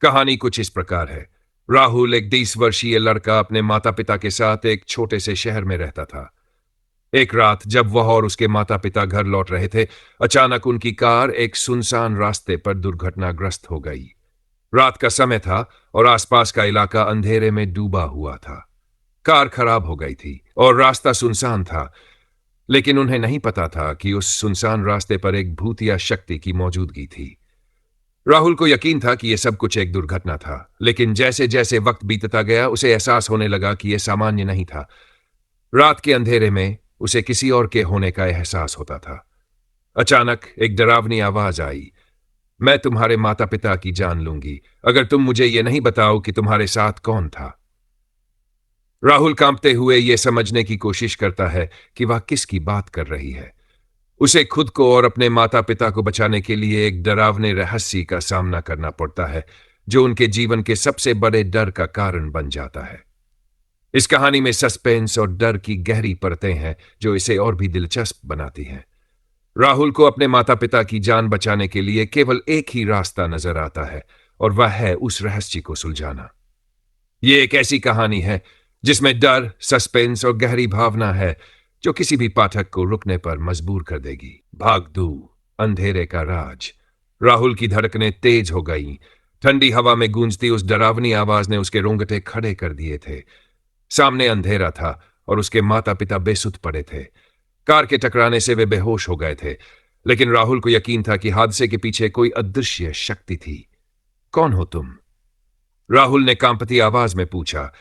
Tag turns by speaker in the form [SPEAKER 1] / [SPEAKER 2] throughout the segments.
[SPEAKER 1] कहानी कुछ इस प्रकार है। राहुल, एक 20 वर्षीय लड़का, अपने माता पिता के साथ एक छोटे से शहर में रहता था। एक रात जब वह और उसके माता पिता घर लौट रहे थे, अचानक उनकी कार एक सुनसान रास्ते पर दुर्घटनाग्रस्त हो गई। रात का समय था और आसपास का इलाका अंधेरे में डूबा हुआ था। कार खराब हो गई थी और रास्ता सुनसान था, लेकिन उन्हें नहीं पता था कि उस सुनसान रास्ते पर एक भूत या शक्ति की मौजूदगी थी। राहुल को यकीन था कि यह सब कुछ एक दुर्घटना था, लेकिन जैसे जैसे वक्त बीतता गया उसे एहसास होने लगा कि यह सामान्य नहीं था। रात के अंधेरे में उसे किसी और के होने का एहसास होता था। अचानक एक डरावनी आवाज आई, मैं तुम्हारे माता पिता की जान लूंगी अगर तुम मुझे यह नहीं बताओ कि तुम्हारे साथ कौन था। राहुल कांपते हुए यह समझने की कोशिश करता है कि वह किसकी बात कर रही है। उसे खुद को और अपने माता पिता को बचाने के लिए एक डरावने रहस्य का सामना करना पड़ता है, जो उनके जीवन के सबसे बड़े डर का कारण बन जाता है। इस कहानी में सस्पेंस और डर की गहरी परतें हैं जो इसे और भी दिलचस्प बनाती हैं। राहुल को अपने माता पिता की जान बचाने के लिए केवल एक ही रास्ता नजर आता है, और वह है उस रहस्य को सुलझाना। यह एक ऐसी कहानी है जिसमें डर, सस्पेंस और गहरी भावना है जो किसी भी पाठक को रुकने पर मजबूर कर देगी। भाग 2, अंधेरे का राज। राहुल की धड़कनें तेज हो गईं। ठंडी हवा में गूंजती उस डरावनी आवाज ने उसके रोंगटे खड़े कर दिए थे। सामने अंधेरा था और उसके माता पिता बेसुध पड़े थे। कार के टकराने से वे बेहोश हो गए थे, लेकिन राहुल को यकीन था कि हादसे के पीछे कोई अदृश्य शक्ति थी। कौन हो तुम? राहुल ने कांपती आवाज में पूछा।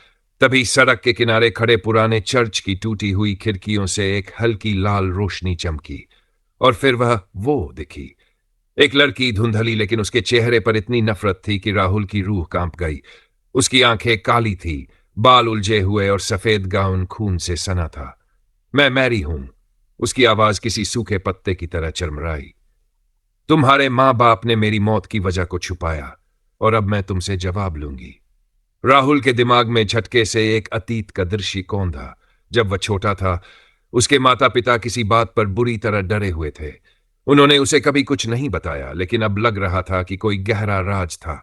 [SPEAKER 1] तभी सड़क के किनारे खड़े पुराने चर्च की टूटी हुई खिड़कियों से एक हल्की लाल रोशनी चमकी, और फिर वह वो दिखी। एक लड़की, धुंधली, लेकिन उसके चेहरे पर इतनी नफरत थी कि राहुल की रूह कांप गई। उसकी आंखें काली थी, बाल उलझे हुए और सफेद गाउन खून से सना था। मैं मैरी हूं, उसकी आवाज किसी सूखे पत्ते की तरह चरमराई। तुम्हारे मां बाप ने मेरी मौत की वजह को छुपाया, और अब मैं तुमसे जवाब लूंगी। राहुल के दिमाग में झटके से एक अतीत का दृश्य कौंधा। जब वह छोटा था, उसके माता पिता किसी बात पर बुरी तरह डरे हुए थे। उन्होंने उसे कभी कुछ नहीं बताया, लेकिन अब लग रहा था कि कोई गहरा राज था।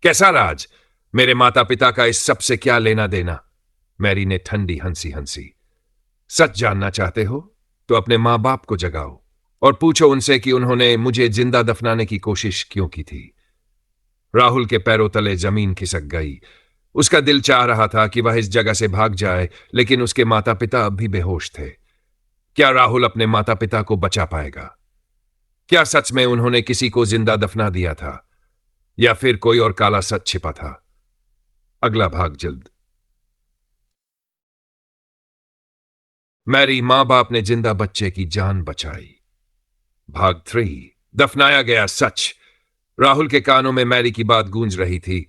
[SPEAKER 1] कैसा राज? मेरे माता पिता का इस सब से क्या लेना देना? मैरी ने ठंडी हंसी हंसी। सच जानना चाहते हो तो अपने मां बाप को जगाओ और पूछो उनसे कि उन्होंने मुझे जिंदा दफनाने की कोशिश क्यों की थी। राहुल के पैरों तले जमीन खिसक गई। उसका दिल चाह रहा था कि वह इस जगह से भाग जाए, लेकिन उसके माता पिता अब भी बेहोश थे। क्या राहुल अपने माता पिता को बचा पाएगा? क्या सच में उन्होंने किसी को जिंदा दफना दिया था, या फिर कोई और काला सच छिपा था? अगला भाग जल्द। मैरी, मां बाप ने जिंदा बच्चे की जान बचाई। भाग 3, दफनाया गया सच। राहुल के कानों में मैरी की बात गूंज रही थी।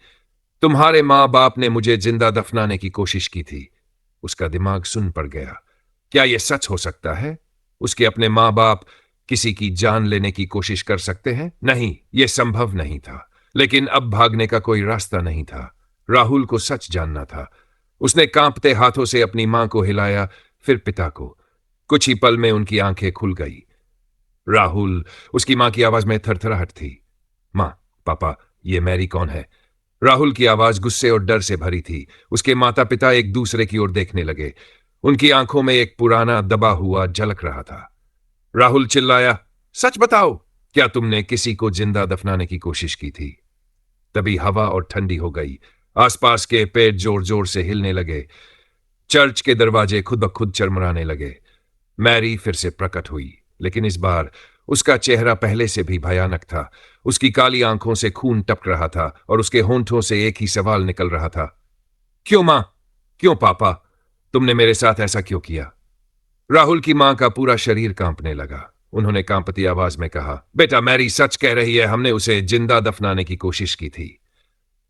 [SPEAKER 1] तुम्हारे मां बाप ने मुझे जिंदा दफनाने की कोशिश की थी। उसका दिमाग सुन पड़ गया। क्या यह सच हो सकता है? उसके अपने मां बाप किसी की जान लेने की कोशिश कर सकते हैं? नहीं, यह संभव नहीं था। लेकिन अब भागने का कोई रास्ता नहीं था। राहुल को सच जानना था। उसने कांपते हाथों से अपनी मां को हिलाया, फिर पिता को। कुछ ही पल में उनकी आंखें खुल गई। राहुल, उसकी मां की आवाज में थरथराहट थी। मां, पापा, ये मैरी कौन है? राहुल की आवाज गुस्से और डर से भरी थी। उसके माता पिता एक दूसरे की ओर देखने लगे। उनकी आंखों में एक पुराना दबा हुआ झलक रहा था। राहुल चिल्लाया, सच बताओ, क्या तुमने किसी को जिंदा दफनाने की कोशिश की थी? तभी हवा और ठंडी हो गई। आसपास के पेड़ जोर जोर से हिलने लगे। चर्च के दरवाजे खुद ब खुद चरमराने लगे। मैरी फिर से प्रकट हुई, लेकिन इस बार उसका चेहरा पहले से भी भयानक था। उसकी काली आंखों से खून टपक रहा था और उसके होंठों से एक ही सवाल निकल रहा था, क्यों मां? क्यों पापा? तुमने मेरे साथ ऐसा क्यों किया? राहुल की मां का पूरा शरीर कांपने लगा। उन्होंने कांपती आवाज में कहा, बेटा, मैरी सच कह रही है, हमने उसे जिंदा दफनाने की कोशिश की थी।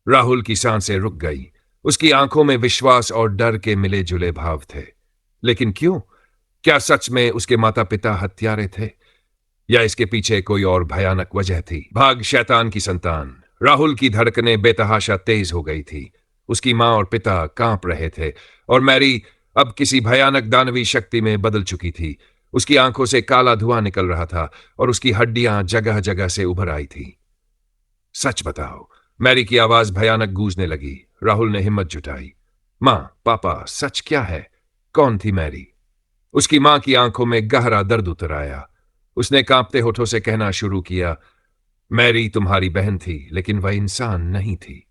[SPEAKER 1] राहुल की सांसें रुक गई। उसकी आंखों में विश्वास और डर के मिले जुले भाव थे। लेकिन क्यों? क्या सच में उसके माता पिता हत्यारे थे, या इसके पीछे कोई और भयानक वजह थी? भाग शैतान की संतान। राहुल की धड़कनें बेतहाशा तेज हो गई थी। उसकी मां और पिता कांप रहे थे, और मैरी अब किसी भयानक दानवी शक्ति में बदल चुकी थी। उसकी आंखों से काला धुआं निकल रहा था और उसकी हड्डियां जगह जगह से उभर आई थी। सच बताओ, मैरी की आवाज भयानक गूंजने लगी। राहुल ने हिम्मत जुटाई। मां, पापा, सच क्या है? कौन थी मैरी? उसकी मां की आंखों में गहरा दर्द उतर आया। उसने कांपते होठों से कहना शुरू किया, मैरी तुम्हारी बहन थी, लेकिन वह इंसान नहीं थी।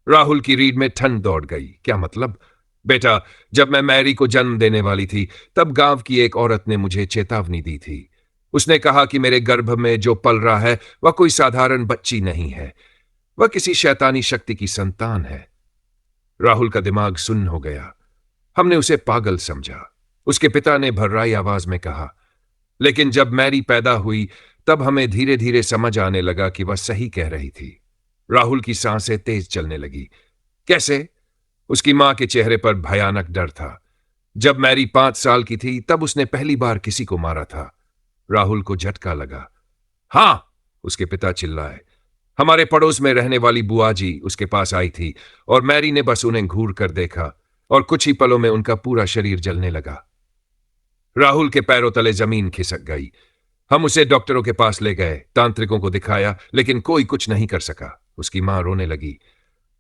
[SPEAKER 1] राहुल की रीढ़ में ठंड दौड़ गई। क्या मतलब? बेटा, जब मैं मैरी को जन्म देने वाली थी, तब गांव की एक औरत ने मुझे चेतावनी दी थी। उसने कहा कि मेरे गर्भ में जो पल रहा है वह कोई साधारण बच्ची नहीं है, वह किसी शैतानी शक्ति की संतान है। राहुल का दिमाग सुन्न हो गया। हमने उसे पागल समझा। उसके पिता ने भर्राई आवाज में कहा, लेकिन जब मैरी पैदा हुई तब हमें धीरे धीरे समझ आने लगा कि वह सही कह रही थी। राहुल की सांसें तेज चलने लगी। कैसे? उसकी मां के चेहरे पर भयानक डर था। जब मैरी 5 साल की थी तब उसने पहली बार किसी को मारा था। राहुल को झटका लगा। हां, उसके पिता चिल्लाए। हमारे पड़ोस में रहने वाली बुआ जी उसके पास आई थी और मैरी ने बस उन्हें घूर कर देखा और कुछ ही पलों में उनका पूरा शरीर जलने लगा। राहुल के पैरों तले जमीन खिसक गई। हम उसे डॉक्टरों के पास ले गए, तांत्रिकों को दिखाया, लेकिन कोई कुछ नहीं कर सका। उसकी मां रोने लगी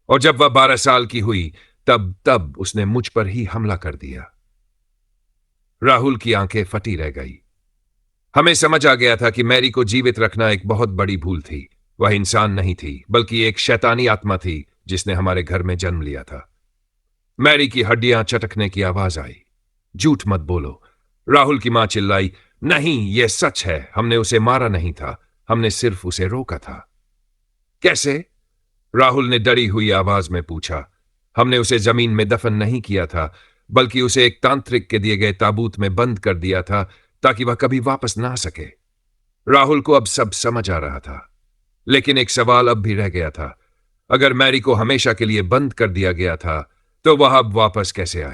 [SPEAKER 1] और जब वह 12 साल की हुई तब उसने मुझ पर ही हमला कर दिया। राहुल की आंखें फटी रह गई। हमें समझ आ गया था कि मैरी को जीवित रखना एक बहुत बड़ी भूल थी। वह इंसान नहीं थी, बल्कि एक शैतानी आत्मा थी जिसने हमारे घर में जन्म लिया था। मैरी की हड्डियां चटकने की आवाज आई। झूठ मत बोलो, राहुल की मां चिल्लाई। नहीं, यह सच है, हमने उसे मारा नहीं था, हमने सिर्फ उसे रोका था। कैसे? राहुल ने डरी हुई आवाज में पूछा। हमने उसे जमीन में दफन नहीं किया था, बल्कि उसे एक तांत्रिक के दिए गए ताबूत में बंद कर दिया था ताकि वह कभी वापस ना सके। राहुल को अब सब समझ आ रहा था, लेकिन एक सवाल अब भी रह गया था। अगर मैरी को हमेशा के लिए बंद कर दिया गया था, तो वह अब वापस कैसे आए?